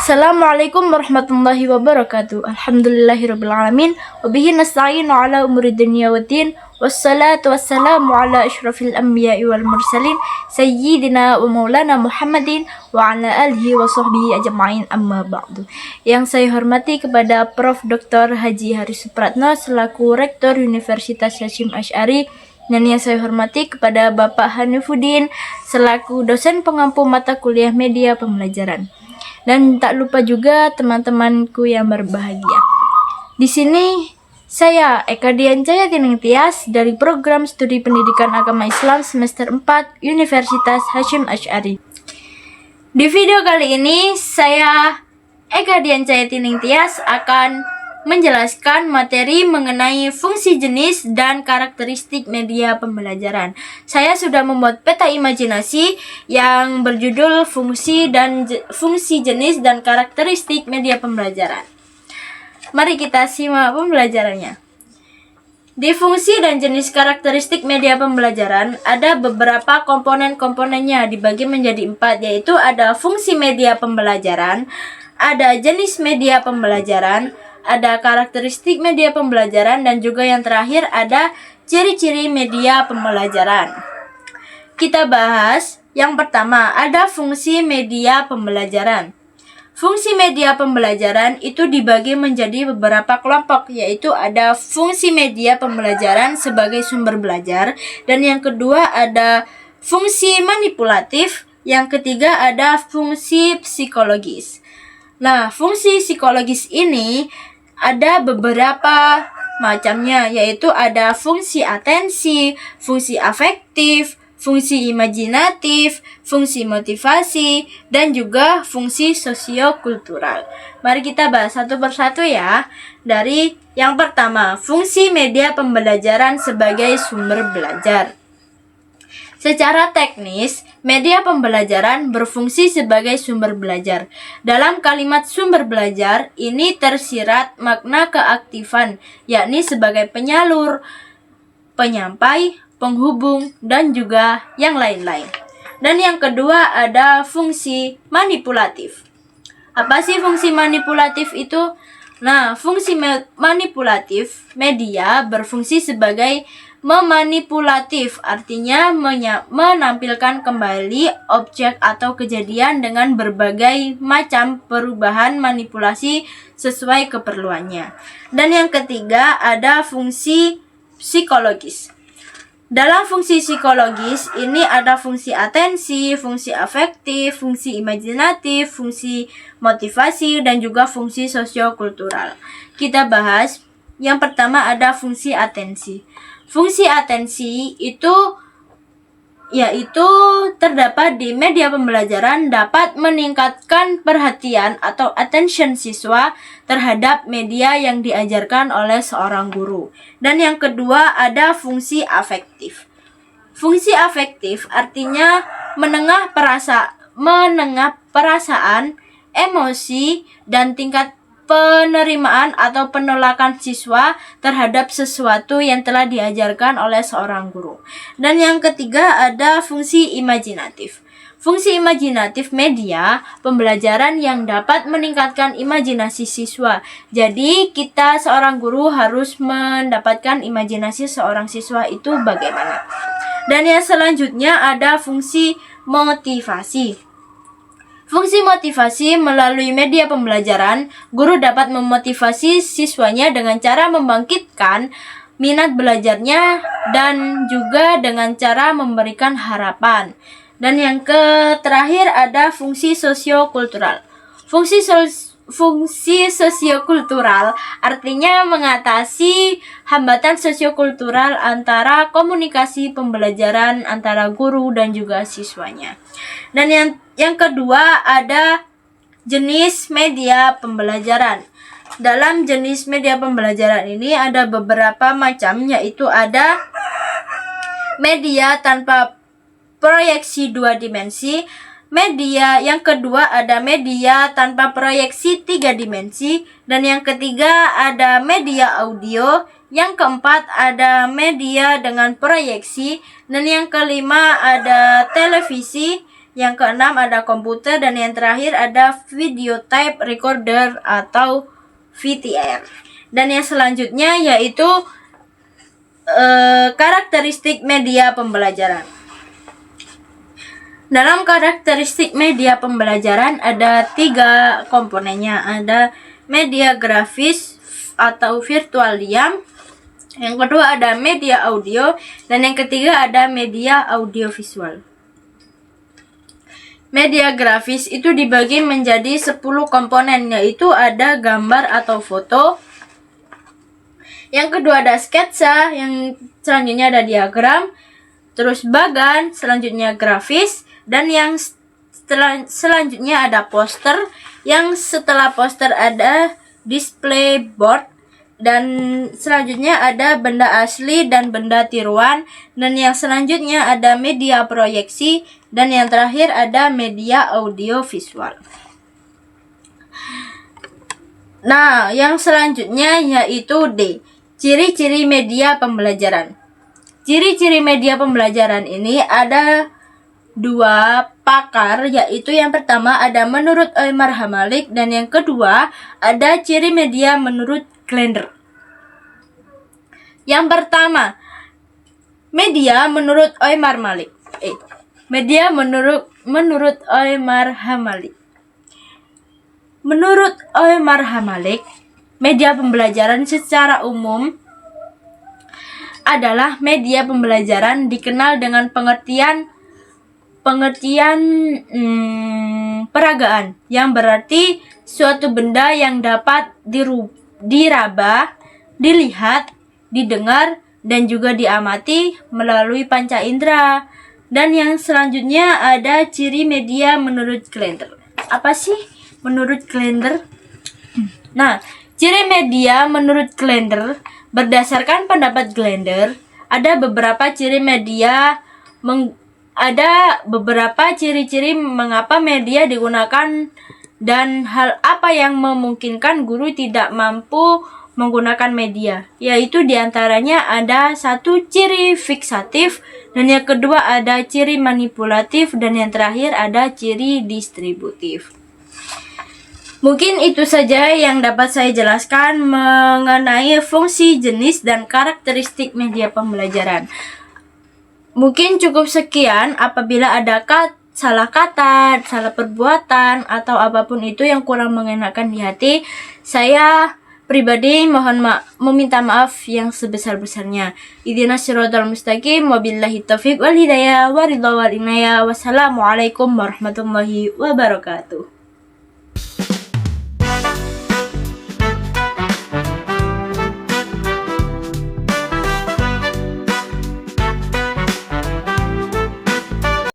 Assalamualaikum warahmatullahi wabarakatuh. Alhamdulillahirrabbilalamin. Wabihi nasta'inu ala umuri dunya waddin. Wassalatu wassalamu ala ashrafil anbiya'i wal mursalin Sayyidina wa maulana Muhammadin wa ala alihi wa sahbihi ajma'in, amma ba'du. Yang saya hormati kepada Prof. Dr. Haji Haris Supratno selaku Rektor Universitas Hasyim Asy'ari, dan yang saya hormati kepada Bapak Hanifuddin selaku dosen pengampu mata kuliah media pembelajaran. Dan tak lupa juga teman-temanku yang berbahagia. Di sini saya Eka Dian Jaya Tining Tias dari Program Studi Pendidikan Agama Islam semester 4 Universitas Hasyim Asy'ari. Di video kali ini saya Eka Dian Jaya Tining Tias akan menjelaskan materi mengenai fungsi jenis dan karakteristik media pembelajaran. Saya sudah membuat peta imajinasi yang berjudul fungsi jenis dan karakteristik media pembelajaran. Mari kita simak pembelajarannya. Di fungsi dan jenis karakteristik media pembelajaran ada beberapa komponen-komponennya dibagi menjadi 4, yaitu ada fungsi media pembelajaran, ada jenis media pembelajaran, ada karakteristik media pembelajaran, dan juga yang terakhir ada ciri-ciri media pembelajaran. Kita bahas yang pertama, ada fungsi media pembelajaran. Fungsi media pembelajaran itu dibagi menjadi beberapa kelompok, yaitu ada fungsi media pembelajaran sebagai sumber belajar, dan yang kedua ada fungsi manipulatif, yang ketiga ada fungsi psikologis. Nah, fungsi psikologis ini ada beberapa macamnya, yaitu ada fungsi atensi, fungsi afektif, fungsi imajinatif, fungsi motivasi, dan juga fungsi sosiokultural. Mari kita bahas satu persatu ya. Dari yang pertama, fungsi media pembelajaran sebagai sumber belajar. Secara teknis, media pembelajaran berfungsi sebagai sumber belajar. Dalam kalimat sumber belajar, ini tersirat makna keaktifan, yakni sebagai penyalur, penyampai, penghubung, dan juga yang lain-lain. Dan yang kedua ada fungsi manipulatif. Apa sih fungsi manipulatif itu? Nah, fungsi manipulatif media berfungsi sebagai memanipulatif, artinya menampilkan kembali objek atau kejadian dengan berbagai macam perubahan manipulasi sesuai keperluannya. Dan yang ketiga ada fungsi psikologis. Dalam fungsi psikologis ini ada fungsi atensi, fungsi afektif, fungsi imajinatif, fungsi motivasi, dan juga fungsi sosiokultural. Kita bahas yang pertama ada fungsi atensi. Fungsi atensi itu yaitu terdapat di media pembelajaran, dapat meningkatkan perhatian atau attention siswa terhadap media yang diajarkan oleh seorang guru. Dan yang kedua ada fungsi afektif. Fungsi afektif artinya menengah perasaan, emosi, dan tingkat penerimaan atau penolakan siswa terhadap sesuatu yang telah diajarkan oleh seorang guru. Dan yang ketiga ada fungsi imajinatif. Fungsi imajinatif media pembelajaran yang dapat meningkatkan imajinasi siswa. Jadi kita seorang guru harus mendapatkan imajinasi seorang siswa itu bagaimana. Dan yang selanjutnya ada fungsi motivasi. Fungsi motivasi melalui media pembelajaran, guru dapat memotivasi siswanya dengan cara membangkitkan minat belajarnya dan juga dengan cara memberikan harapan. Dan yang terakhir ada fungsi sosiokultural. Fungsi sosiokultural artinya mengatasi hambatan sosiokultural antara komunikasi pembelajaran antara guru dan juga siswanya. Dan yang kedua ada jenis media pembelajaran. Dalam jenis media pembelajaran ini ada beberapa macam, yaitu ada media tanpa proyeksi 2 dimensi. Yang kedua ada media tanpa proyeksi 3 dimensi, dan yang ketiga ada media audio, yang keempat ada media dengan proyeksi, dan yang kelima ada televisi, yang keenam ada komputer, dan yang terakhir ada video tape recorder atau VTR. Dan yang selanjutnya yaitu karakteristik media pembelajaran. Dalam karakteristik media pembelajaran ada 3 komponennya. Ada media grafis atau virtual diam, yang kedua ada media audio, dan yang ketiga ada media audiovisual. Media grafis itu dibagi menjadi 10 komponen, yaitu ada gambar atau foto, yang kedua ada sketsa, yang selanjutnya ada diagram, terus bagan, selanjutnya grafis, dan yang selanjutnya ada poster, yang setelah poster ada display board, dan selanjutnya ada benda asli dan benda tiruan, dan yang selanjutnya ada media proyeksi, dan yang terakhir ada media audio visual. Nah, yang selanjutnya yaitu D, ciri-ciri media pembelajaran. Ciri-ciri media pembelajaran ini ada 2 pakar, yaitu yang pertama ada menurut Oymar Hamalik, dan yang kedua ada ciri media menurut Glender. Yang pertama, media menurut Oymar Malik. Media menurut Oymar Hamalik. Menurut Oymar Hamalik, media pembelajaran secara umum adalah media pembelajaran dikenal dengan pengertian peragaan, yang berarti suatu benda yang dapat diraba, dilihat, didengar, dan juga diamati melalui panca indera. Dan yang selanjutnya ada ciri media menurut Glender. Apa sih menurut Glender? Nah, ciri media menurut Glender, berdasarkan pendapat Glender, ada beberapa ciri media ciri-ciri mengapa media digunakan dan hal apa yang memungkinkan guru tidak mampu menggunakan media, yaitu diantaranya ada 1 ciri fiksatif, dan yang kedua ada ciri manipulatif, dan yang terakhir ada ciri distributif. Mungkin itu saja yang dapat saya jelaskan mengenai fungsi, jenis, dan karakteristik media pembelajaran. Mungkin cukup sekian. Apabila ada salah kata, salah perbuatan, atau apapun itu yang kurang mengenakan di hati, saya pribadi meminta maaf yang sebesar-besarnya. Ihdinas siratal mustaqim, wabillahi taufiq wal hidayah, waridha wal inayah. Wassalamualaikum warahmatullahi wabarakatuh.